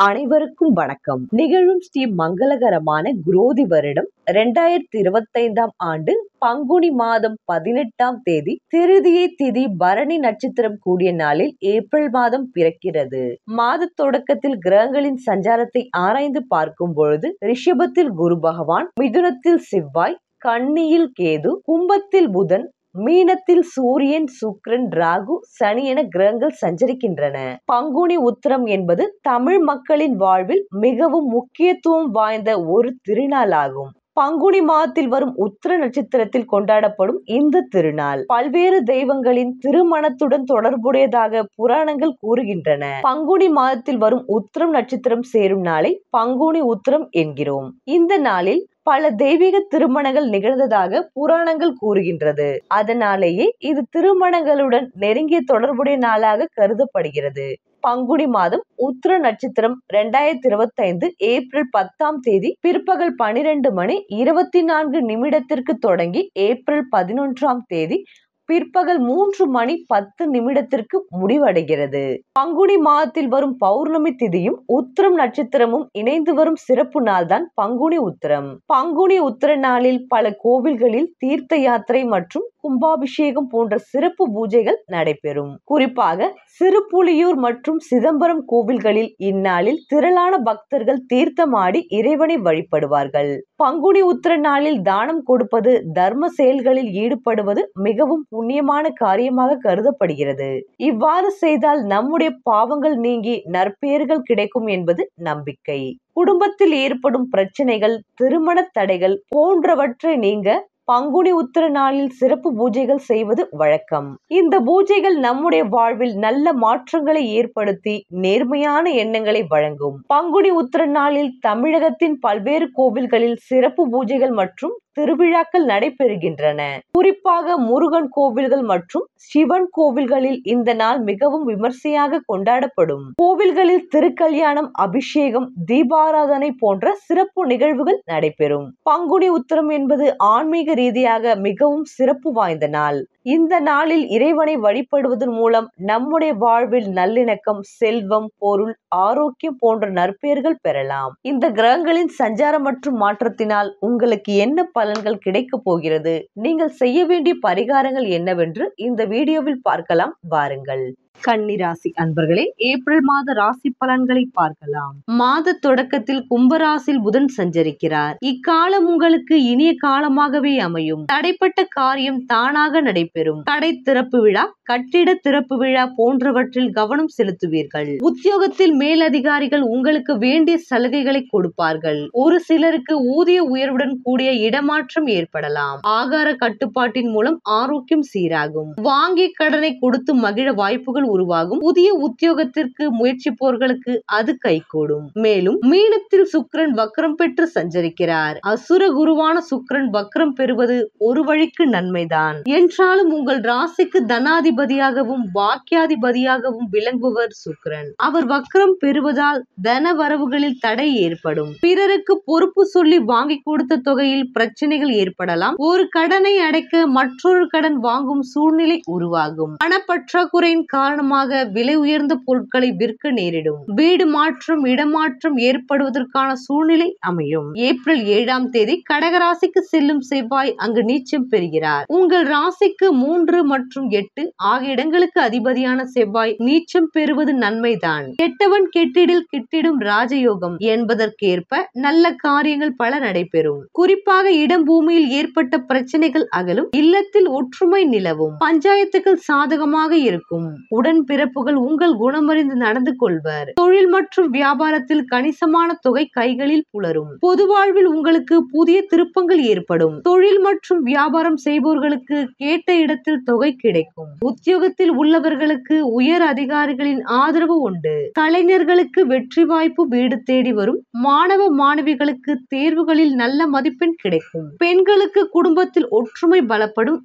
அனைவருக்கும் வணக்கம். நிகழும் ஸ்ரீ மங்களகரமான குரோதி வருடம் 2025 ஆண்டு பங்குனி மாதம் 18ஆம் தேதி திருதியை திதி பரணி நட்சத்திரம் கூடிய நாளில் ஏப்ரல் மாதம் பிறக்கிறது. மாத தொடக்கத்தில் கிரகங்களின் சஞ்சாரத்தை ஆராய்ந்து பார்க்கும் பொழுது ரிஷபத்தில் குரு பகவான், மிதுனத்தில் செவ்வாய், கன்னியில் கேது, கும்பத்தில் புதன், மீனத்தில் சூரியன், சுக்கிரன், ராகு, சனி என கிரகங்கள் சஞ்சரிக்கின்றன. பங்குனி உத்திரம் என்பது தமிழ் மக்களின் வாழ்வில் மிகவும் முக்கியத்துவம் வாய்ந்த ஒரு திருநாளாகும். பங்குனி மாதத்தில் வரும் உத்திர நட்சத்திரத்தில் கொண்டாடப்படும் இந்த திருநாள் பல்வேறு தெய்வங்களின் திருமணத்துடன் தொடர்புடையதாக புராணங்கள் கூறுகின்றன. பங்குனி மாதத்தில் வரும் உத்திரம் நட்சத்திரம் சேரும் நாளை பங்குனி உத்திரம் என்கிறோம். இந்த நாளில் பல தெய்வீக திருமணங்கள் நிகழ்ந்ததாக புராணங்கள் கூறுகின்றது. அதனாலேயே இது திருமணங்களுடன் நெருங்கிய தொடர்புடைய நாளாக கருதப்படுகிறது. பங்குனி மாதம் உத்திர நட்சத்திரம் 2025 ஏப்ரல் 10ஆம் தேதி பிற்பகல் 12:24 தொடங்கி ஏப்ரல் 11ஆம் தேதி பிற்பகல் 3:10 முடிவடைகிறது. பங்குனி மாதத்தில் வரும் பௌர்ணமி திதியும் உத்திரம் நட்சத்திரமும் இணைந்து வரும் சிறப்பு நாள்தான் பங்குனி உத்திரம். பங்குனி உத்திர நாளில் பல கோவில்களில் தீர்த்த யாத்திரை மற்றும் கும்பாபிஷேகம் போன்ற சிறப்பு பூஜைகள் நடைபெறும். குறிப்பாக சிறுபுலியூர் மற்றும் சிதம்பரம் கோவில்களில் இந்நாளில் திரளான பக்தர்கள் தீர்த்தமாடி இறைவனை வழிபடுவார்கள். பங்குனி உத்திர நாளில் தானம் கொடுப்பது, தர்ம செயல்களில் ஈடுபடுவது மிகவும் புண்ணியமான காரியமாக கருதப்படுகிறது. இவ்வாறு செய்தால் நம்முடைய பாவங்கள் நீங்கி நற்பெயர்கள் கிடைக்கும் என்பது நம்பிக்கை. குடும்பத்தில் ஏற்படும் பிரச்சனைகள், திருமண தடைகள் போன்றவற்றை நீங்க பங்குனி உத்திர நாளில் சிறப்பு பூஜைகள் செய்வது வழக்கம். இந்த பூஜைகள் நம்முடைய வாழ்வில் நல்ல மாற்றங்களை ஏற்படுத்தி நேர்மையான எண்ணங்களை வழங்கும். பங்குனி உத்திர நாளில் தமிழகத்தின் பல்வேறு கோவில்களில் சிறப்பு பூஜைகள் மற்றும் திருவிழாக்கள் நடைபெறுகின்றன. குறிப்பாக முருகன் கோவில்கள் மற்றும் சிவன் கோவில்களில் இந்த நாள் மிகவும் விமர்சையாக கொண்டாடப்படும். கோவில்களில் திருக்கல்யாணம், அபிஷேகம், தீபாராதனை போன்ற சிறப்பு நிகழ்வுகள் நடைபெறும். பங்குனி உத்திரம் என்பது ஆன்மீக ரீதியாக மிகவும் சிறப்பு வாய்ந்த நாள். இந்த நாளில் இறைவனை வழிபடுவதன் மூலம் நம்முடைய வாழ்வில் நல்லிணக்கம், செல்வம், பொருள், ஆரோக்கியம் போன்ற நற்பெயர்கள் பெறலாம். இந்த கிரகங்களின் சஞ்சாரம் மற்றும் மாற்றத்தினால் உங்களுக்கு என்ன பலன்கள் கிடைக்க போகிறது, நீங்கள் செய்ய வேண்டிய பரிகாரங்கள் என்னவென்று இந்த வீடியோவில் பார்க்கலாம். வாருங்கள். கன்னி ராசி அன்பர்களே, ஏப்ரல் மாத ராசி பலன்களை பார்க்கலாம். மாத தொடக்கத்தில் கும்பராசியில் புதன் சஞ்சரிக்கிறார். இக்காலம் உங்களுக்கு இனிய காலமாகவே அமையும். தடைப்பட்ட காரியம் தானாக நடைபெறும். கடை திறப்பு விழா, கட்டிட திறப்பு விழா போன்றவற்றில் கவனம் செலுத்துவீர்கள். உத்தியோகத்தில் மேலதிகாரிகள் உங்களுக்கு வேண்டிய சலுகைகளை கொடுப்பார்கள். ஒரு சிலருக்கு ஊதிய உயர்வுடன் கூடிய இடமாற்றம் ஏற்படலாம். ஆகார கட்டுப்பாட்டின் மூலம் ஆரோக்கியம் சீராகும். வாங்கிய கடனை கொடுத்து மகிழ வாய்ப்புகள் உருவாகும். புதிய உத்தியோகத்திற்கு முயற்சிப்போர்களுக்கு அது கைகூடும். மேலும் மீனத்தில் சுக்கிரன் வக்ரம் பெற்று சஞ்சரிக்கிறார். அசுர குருவான சுக்கிரன் வக்ரம் பெறுவது ஒரு வழிக்கு நன்மைதான் என்றாலும் உங்கள் ராசிக்கு தனாதிபதியாகவும் பாக்கியாதிபதியாகவும் விளங்குவர் சுக்கிரன். அவர் வக்ரம் பெறுவதால் தன வரவுகளில் தடை ஏற்படும். பிறருக்கு பொறுப்பு சொல்லி வாங்கி கொடுத்த தொகையில் பிரச்சனைகள் ஏற்படலாம். ஒரு கடனை அடைக்க மற்றொரு கடன் வாங்கும் சூழ்நிலை உருவாகும். பணப்பற்றாக்குறையின் காரணமாக விலை உயர்ந்த பொருட்களை விற்க நேரிடும். வீடு மாற்றம், இடமாற்றம் ஏற்படுவதற்கான சூழ்நிலை அமையும். ஏப்ரல் 7ஆம் தேதி கடகராசிக்கு செல்லும் செவ்வாய் அங்கு நீச்சம் பெறுகிறார். உங்கள் ராசிக்கு 3 மற்றும் 8 ஆகிய இடங்களுக்கு அதிபதியான செவ்வாய் நீச்சம் பெறுவது நன்மைதான். கெட்டவன் கெட்டிடில் கிட்டிடும் ராஜயோகம் என்பதற்கேற்ப நல்ல காரியங்கள் பல நடைபெறும். குறிப்பாக இடம் பூமியில் ஏற்பட்ட பிரச்சனைகள் அகலும். இல்லத்தில் ஒற்றுமை நிலவும். பஞ்சாயத்துகள் சாதகமாக இருக்கும். உடன் பிறப்புகள் உங்கள் குணமறிந்து நடந்து கொள்வர். தொழில் மற்றும் வியாபாரத்தில் கணிசமான தொகை கைகளில் புலரும். பொது வாழ்வில் உங்களுக்கு புதிய திருப்பங்கள் ஏற்படும். தொழில் மற்றும் வியாபாரம் செய்பவர்களுக்கு கேட்ட இடத்தில் தொகை கிடைக்கும். உத்தியோகத்தில் உள்ளவர்களுக்கு உயர் அதிகாரிகளின் ஆதரவு உண்டு. கலைஞர்களுக்கு வெற்றி வாய்ப்பு வீடு தேடி வரும். மாணவ மாணவிகளுக்கு தேர்வுகளில் நல்ல மதிப்பெண் கிடைக்கும். பெண்களுக்கு குடும்பத்தில் ஒற்றுமை பலப்படும்.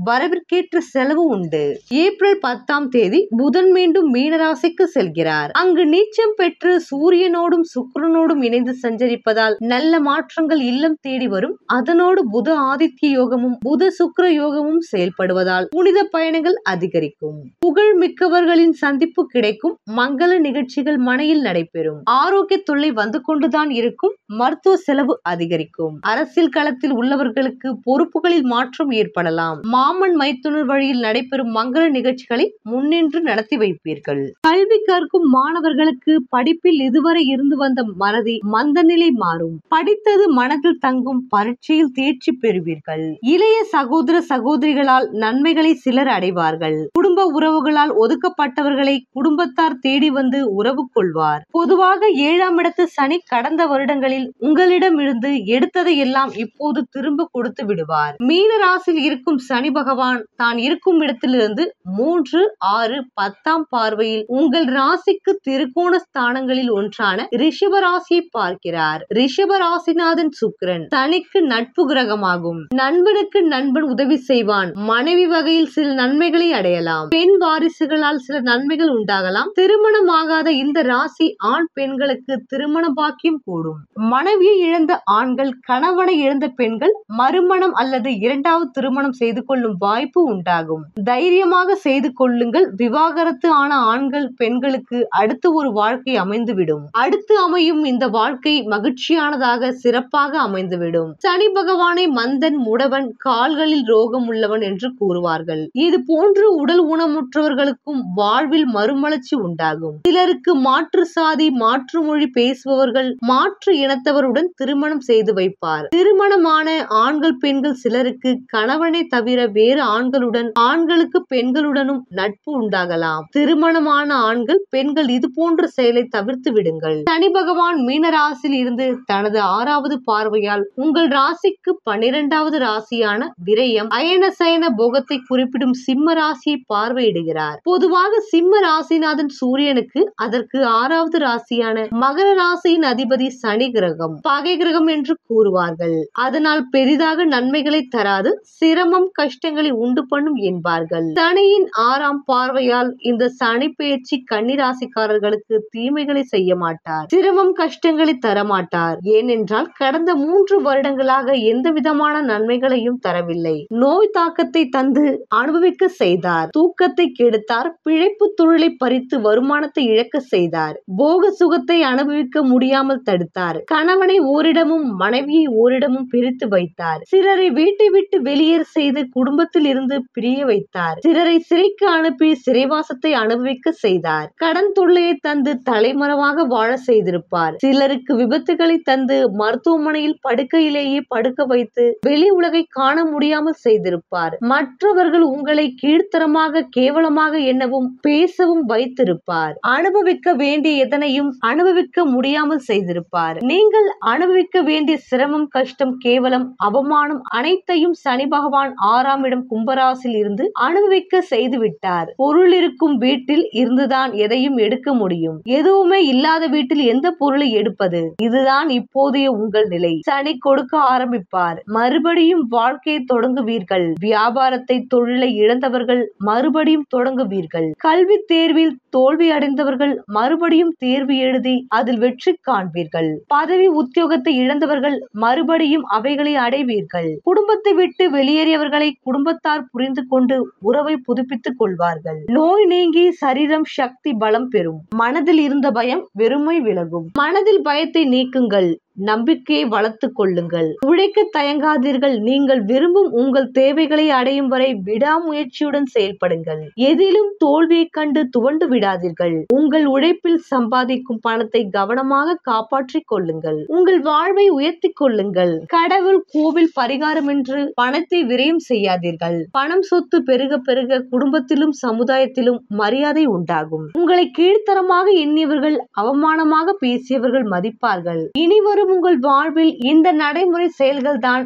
வரவிற்கேற்ற செலவு உண்டு. ஏப்ரல் 10ஆம் தேதி தேதி புதன் மீண்டும் மீனராசிக்கு செல்கிறார். அங்கு நீச்சம் பெற்று சூரியனோடும் சுக்கிரனோடும் இணைந்து சஞ்சரிப்பதால் நல்ல மாற்றங்கள் இல்லம் தேடி வரும். அதனோடு புத ஆதித்ய யோகமும் புத சுக்கிர யோகமும் செயல்படுவதால் புனித பயணங்கள் அதிகரிக்கும். புகழ் மிக்கவர்களின் சந்திப்பு கிடைக்கும். மங்கள நிகழ்ச்சிகள் மனையில் நடைபெறும். ஆரோக்கிய தொல்லை வந்து கொண்டுதான் இருக்கும். மருத்துவ செலவு அதிகரிக்கும். அரசியல் களத்தில் உள்ளவர்களுக்கு பொறுப்புகளில் மாற்றம் ஏற்படலாம். மாமன் மைத்துனர் வழியில் நடைபெறும் மங்கள நிகழ்ச்சிகளை முன்னின்று நடத்தி வைப்பீர்கள். கல்வி கற்கும் மாணவர்களுக்கு படிப்பில் இதுவரை இருந்து வந்த மறதி மந்த நிலை மாறும். படித்தது மனதில் தங்கும். பரீட்சையில் தேர்ச்சி பெறுவீர்கள். இளைய சகோதர சகோதரிகளால் நன்மைகளை சிலர் அடைவார்கள். குடும்ப உறவுகளால் ஒதுக்கப்பட்டவர்களை குடும்பத்தார் தேடி வந்து உறவு கொள்வார். பொதுவாக 7ஆம் இடத்து சனி கடந்த வருடங்களில் உங்களிடம் இருந்து எடுத்ததை எல்லாம் இப்போது திரும்ப கொடுத்து விடுவார். மீன ராசியில் இருக்கும் சனி பகவான் தான் இருக்கும் இடத்திலிருந்து 3, 6, 10ஆம் பார்வையில் உங்கள் ராசிக்கு திருக்கோண ஸ்தானங்களில் ஒன்றான ரிஷப ராசியை பார்க்கிறார். ரிஷப ராசிநாதன் சுக்கிரன் சனிக்கு நட்பு கிரகமாகும். நண்பனுக்கு நண்பன் உதவி செய்வான். மனைவி வகையில் சில நன்மைகளை அடையலாம். பெண் வாரிசுகளால் சில நன்மைகள் உண்டாகலாம். திருமணமாகாத இந்த ராசி ஆண் பெண்களுக்கு திருமண பாக்கியம் கூடும். மனைவியை இழந்த ஆண்கள், கணவனை இழந்த பெண்கள் மறுமணம் அல்லது 2வது திருமணம் செய்து கொள்ளும் வாய்ப்பு உண்டாகும். தைரியமாக செய்து கொள்ளுங்கள். விவாகரத்து ஆன ஆண்கள் பெண்களுக்கு அடுத்து ஒரு வாழ்க்கை அமைந்துவிடும். அடுத்து அமையும் இந்த வாழ்க்கை மகிழ்ச்சியானதாக சிறப்பாக அமைந்துவிடும். சனி பகவானை மந்தன், முடவன், கால்களில் ரோகம் உள்ளவன் என்று கூறுவார்கள். இது போன்று உடல் ஊனமுற்றவர்களுக்கும் வாழ்வில் மறுமலர்ச்சி உண்டாகும். சிலருக்கு மாற்று சாதி, மாற்று மொழி பேசுபவர்கள் மாற்று இனத்தவருடன் திருமணம் செய்து வைப்பார். திருமணமான ஆண்கள் பெண்கள் சிலருக்கு கணவனை தவிர வேறு ஆண்களுடன், ஆண்களுக்கு பெண்களுடனும் நட்பு உண்டாகலாம். திருமணமான ஆண்கள் பெண்கள் இது போன்ற செயலை தவிர்த்து விடுங்கள். சனி பகவான் மீன ராசியில் இருந்து தனது 6வது பார்வையால் உங்கள் ராசிக்கு 12வது ராசியான விரயம், அயன சயன போகத்தை குறிப்பிடும் சிம்ம ராசியை பார்வையிடுகிறார். பொதுவாக சிம்ம ராசிநாதன் சூரியனுக்கு அதற்கு 6வது ராசியான மகர ராசியின் அதிபதி சனி கிரகம், பகை கிரகம் என்று கூறுவார்கள். அதனால் பெரிதாக நன்மைகளை தராது, சிரமம் கஷ்டங்களை உண்டு பண்ணும் என்பார்கள். சனியின் 6ஆம் பார்வையால் இந்த சனி பெயர்ச்சி கன்னிராசிக்காரர்களுக்கு தீமைகளை செய்ய மாட்டார். சிரமம் கஷ்டங்களை தரமாட்டார். ஏனென்றால் கடந்த 3 வருடங்களாக எந்த விதமான நன்மைகளையும் தரவில்லை. நோய் தாக்கத்தை தந்து அனுபவிக்க செய்தார். தூக்கத்தை கெடுத்தார். பிழைப்பு தொழிலை பறித்து வருமானத்தை இழக்க செய்தார். போக சுகத்தை அனுபவிக்க முடியாமல் தடுத்தார். கணவனை ஓரிடமும் மனைவியை ஓரிடமும் பிரித்து வைத்தார். சிலரை வீட்டை விட்டு வெளியேற செய்து குடும்பத்தில் இருந்து பிரிய வைத்தார். சிலரை சிறைக்கு அனுப்பி சிறைவாசத்தை அனுபவிக்க செய்தார். கடன் தொல்லையை தந்து தலைமறைவாக வாழ செய்திருப்பார். சிலருக்கு விபத்துகளை தந்து மருத்துவமனையில் படுக்கையிலேயே படுக்க வைத்து வெளி உலகை காண முடியாமல் செய்திருப்பார். மற்றவர்கள் உங்களை கீழ்த்தரமாக கேவலமாக எண்ணவும் பேசவும் வைத்திருப்பார். அனுபவிக்க வேண்டிய எதனையும் அனுபவிக்க முடியாமல் செய்திருப்பார். நீங்கள் அனுபவிக்க வேண்டிய சிரமம், கஷ்டம், கேவலம், அவமானம் அனைத்தையும் சனி பகவான் 6ஆம் இடம் கும்பராசியில் இருந்து அனுபவிக்க செய்து விட்டார். பொருள் இருக்கும் வீட்டில் இருந்துதான் எதையும் எடுக்க முடியும். எதுவுமே இல்லாத வீட்டில் எந்த பொருளை எடுப்பது? இதுதான் இப்போதைய உங்கள் நிலை. சனி கொடுக்க ஆரம்பிப்பார். மறுபடியும் வாழ்க்கையை தொடங்குவீர்கள். வியாபாரத்தை, தொழிலை இழந்தவர்கள் மறுபடியும் தொடங்குவீர்கள். கல்வி தேர்வில் தோல்வி அடைந்தவர்கள் மறுபடியும் தேர்வு எழுதி அதில் வெற்றி காண்பீர்கள். பதவி உத்தியோகத்தை இழந்தவர்கள் மறுபடியும் அவைகளை அடைவீர்கள். குடும்பத்தை விட்டு வெளியேறியவர்களை குடும்பத்தார் புரிந்து கொண்டு உறவை புதுப்பித்துக் கொள்வார்கள். நோய் நீங்கி சரீரம் சக்தி பலம் பெறும். மனதில் இருந்த பயம் வெறுமை விலகும். மனதில் பயத்தை நீக்குங்கள். நம்பிக்கையை வளர்த்துக் கொள்ளுங்கள். உழைக்க தயங்காதீர்கள். நீங்கள் விரும்பும் உங்கள் தேவைகளை அடையும் வரை விடாமுயற்சியுடன் செயல்படுங்கள். எதிலும் தோல்வியை கண்டு துவண்டு விடாதீர்கள். உங்கள் உழைப்பில் சம்பாதிக்கும் பணத்தை கவனமாக காப்பாற்றிக் கொள்ளுங்கள். உங்கள் வாழ்வை உயர்த்தி கொள்ளுங்கள். கடவுள், கோவில், பரிகாரம் என்று பணத்தை விரயம் செய்யாதீர்கள். பணம், சொத்து பெருக பெருக குடும்பத்திலும் சமுதாயத்திலும் மரியாதை உண்டாகும். உங்களை கீழ்த்தரமாக எண்ணியவர்கள், அவமானமாக பேசியவர்கள் மதிப்பார்கள். இனி வரும் மீண்டும் உங்கள் வாழ்வில் இந்த நடைமுறை செயல்கள் தான்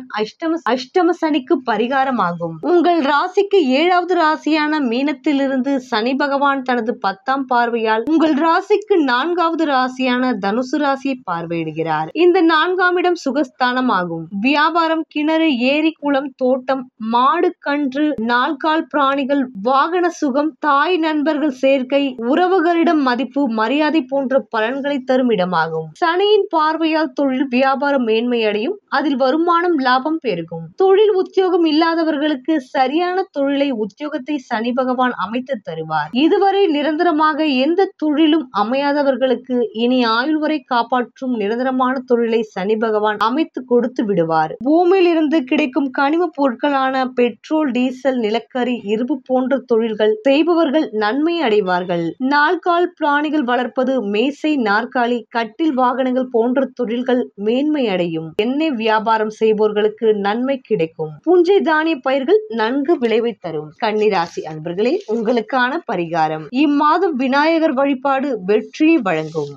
அஷ்டம சனிக்கு பரிகாரமாகும். உங்கள் ராசிக்கு 7வது ராசியான மீனத்திலிருந்து சனி பகவான் தனது 10ஆம் பார்வையால் உங்கள் ராசிக்கு 4வது ராசியான தனுசு ராசியை பார்வையிடுகிறார். இந்த 4ஆம் இடம் சுகஸ்தானம் ஆகும். வியாபாரம், கிணறு, ஏரி, குளம், தோட்டம், மாடு, கன்று, நால்கால் பிராணிகள், வாகன சுகம், தாய் நண்பர்கள் சேர்க்கை, உறவுகளிடம் மதிப்பு, மரியாதை போன்ற பலன்களை தரும் இடமாகும். சனியின் பார்வையால் தொழில் வியாபாரம் மேன்மையடையும். அதில் வருமானம், லாபம் பெருகும். தொழில் உத்தியோகம் இல்லாதவர்களுக்கு சரியான தொழிலை, உத்தியோகத்தை சனி பகவான் அமைத்து தருவார். இதுவரை நிரந்தரமாக எந்த தொழிலும் அமையாதவர்களுக்கு இனி ஆயுள் வரை காப்பாற்றும் நிரந்தரமான தொழிலை சனி பகவான் அமைத்து கொடுத்து விடுவார். பூமியில் இருந்து கிடைக்கும் கனிம பொருட்களான பெட்ரோல், டீசல், நிலக்கரி, இரும்பு போன்ற தொழில்கள் செய்பவர்கள் நன்மை அடைவார்கள். நால்கால் பிராணிகள் வளர்ப்பது, மேசை, நாற்காலி, கட்டில், வாகனங்கள் போன்ற தொழில்கள் மேன்மை அடையும். எண்ணெய் வியாபாரம் செய்பவர்களுக்கு நன்மை கிடைக்கும். புஞ்சை தானிய பயிர்கள் நன்கு விளைவை தரும். கன்னிராசி அன்பர்களே, உங்களுக்கான பரிகாரம்: இம்மாதம் விநாயகர் வழிபாடு வெற்றியை வழங்கும்.